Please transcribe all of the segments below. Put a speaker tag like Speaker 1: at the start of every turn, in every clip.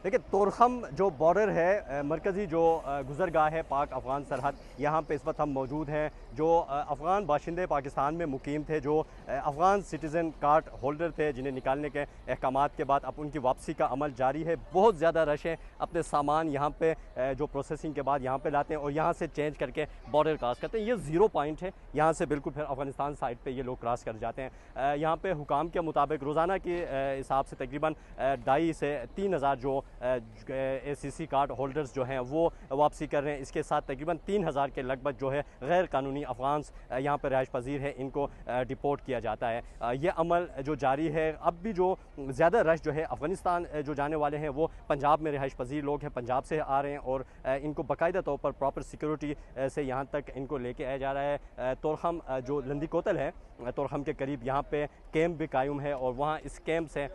Speaker 1: देखिए तोरखम जो बॉर्डर है मरकज़ी जो गुज़रगाह है पाक अफ़गान सरहद, यहाँ पे इस वक्त हम मौजूद हैं। जो अफ़गान बाशिंदे पाकिस्तान में मुकीम थे, जो अफ़गान सिटीज़न कार्ड होल्डर थे, जिन्हें निकालने के अहकामात के बाद अब उनकी वापसी का अमल जारी है। बहुत ज़्यादा रश है, अपने सामान यहाँ पे जो प्रोसेसिंग के बाद यहाँ पे लाते हैं और यहाँ से चेंज करके बॉर्डर क्रॉस करते हैं। ये ज़ीरो पॉइंट है, यहाँ से बिल्कुल फिर अफ़गानिस्तान साइड पर ये लोग क्रॉस कर जाते हैं। यहाँ पर हुकाम के मुताबिक रोज़ाना के हिसाब से तकरीबन 2,500 से 3,000 जो ACC कार्ड होल्डर्स जो हैं वो वापसी कर रहे हैं। इसके साथ तकरीबन 3,000 के लगभग जो है गैर कानूनी अफ़गान्स यहाँ पर रहाइश पजीर है, इनको डिपोर्ट किया जाता है। ये अमल जो जारी है। अब भी जो ज़्यादा रश जो है अफ़गानिस्तान जो जाने वाले हैं वो पंजाब में रहाइश पजीर लोग हैं, पंजाब से आ रहे हैं और इनको बाकायदा तौर पर प्रॉपर सिक्योरिटी से यहाँ तक इनको लेके आया जा रहा है। तोरखम जो लंदी कोतल है, तोरखम के करीब यहाँ पे कैंप भी कायम है और वहाँ इस कैंप से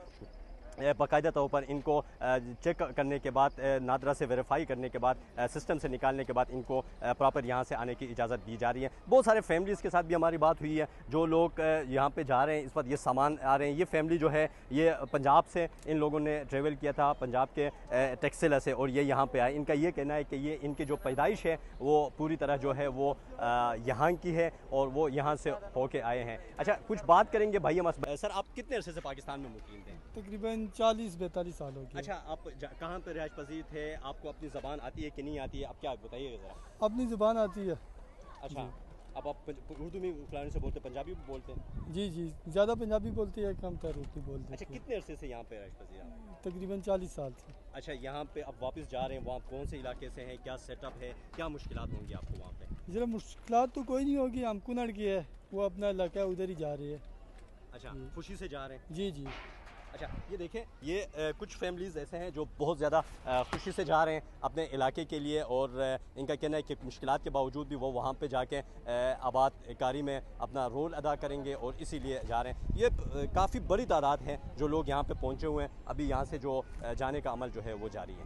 Speaker 1: बाकायदा तौर पर इनको चेक करने के बाद, नादरा से वेरीफाई करने के बाद, सिस्टम से निकालने के बाद इनको प्रॉपर यहाँ से आने की इजाज़त दी जा रही है। बहुत सारे फैमिलीज़ के साथ भी हमारी बात हुई है, जो लोग यहाँ पे जा रहे हैं इस वक्त, ये सामान आ रहे हैं। ये फैमिली जो है ये पंजाब से इन लोगों ने ट्रेवल किया था, पंजाब के टेक्सला से, और ये यहाँ पे आए। इनका ये कहना है कि ये इनकी जो पैदाइश है वो पूरी तरह जो है वो यहाँ की है और वो यहाँ से होके आए हैं। अच्छा, कुछ बात करेंगे भाई हम। सर, आप कितने अरसे से पाकिस्तान में मुकीम थे?
Speaker 2: तकरीबन 40-42 साल हो गए।
Speaker 1: अच्छा, आप कहाँ पर रिहाइश पजीर थे? आपको अपनी ज़बान आती है कि नहीं आती है? आप क्या बताइएगा ज़रा।
Speaker 2: अपनी ज़ुबान आती है।
Speaker 1: अच्छा, अब आप उर्दू में फलाने से बोलते, पंजाबी भी बोलते हैं?
Speaker 2: जी जी, ज़्यादा पंजाबी बोलती है, कम तर उर्दू बोलती है।
Speaker 1: अच्छा, कितने अरसे से यहाँ पे रिहाइश पजीर आप?
Speaker 2: तकरीबन 40 साल से।
Speaker 1: अच्छा, यहाँ पे अब वापस जा रहे हैं, वहाँ कौन से इलाके से हैं, क्या सेटअप है, क्या मुश्किलात होंगी आपको वहाँ पे?
Speaker 2: ज़रा मुश्किलात तो कोई नहीं होगी, हम कुनड़ की है, वो अपना इलाका है, उधर ही जा रही है।
Speaker 1: अच्छा, खुशी से जा रहे हैं?
Speaker 2: जी जी।
Speaker 1: अच्छा, ये देखें, ये कुछ फैमिलीज़ ऐसे हैं जो बहुत ज़्यादा खुशी से जा रहे हैं अपने इलाके के लिए, और इनका कहना है कि मुश्किलात के बावजूद भी वो वहाँ पे जाके आबाद कारी में अपना रोल अदा करेंगे और इसीलिए जा रहे हैं। ये काफ़ी बड़ी तादाद है जो लोग यहाँ पे पहुँचे हुए हैं। अभी यहाँ से जो जाने का अमल जो है वो जारी है।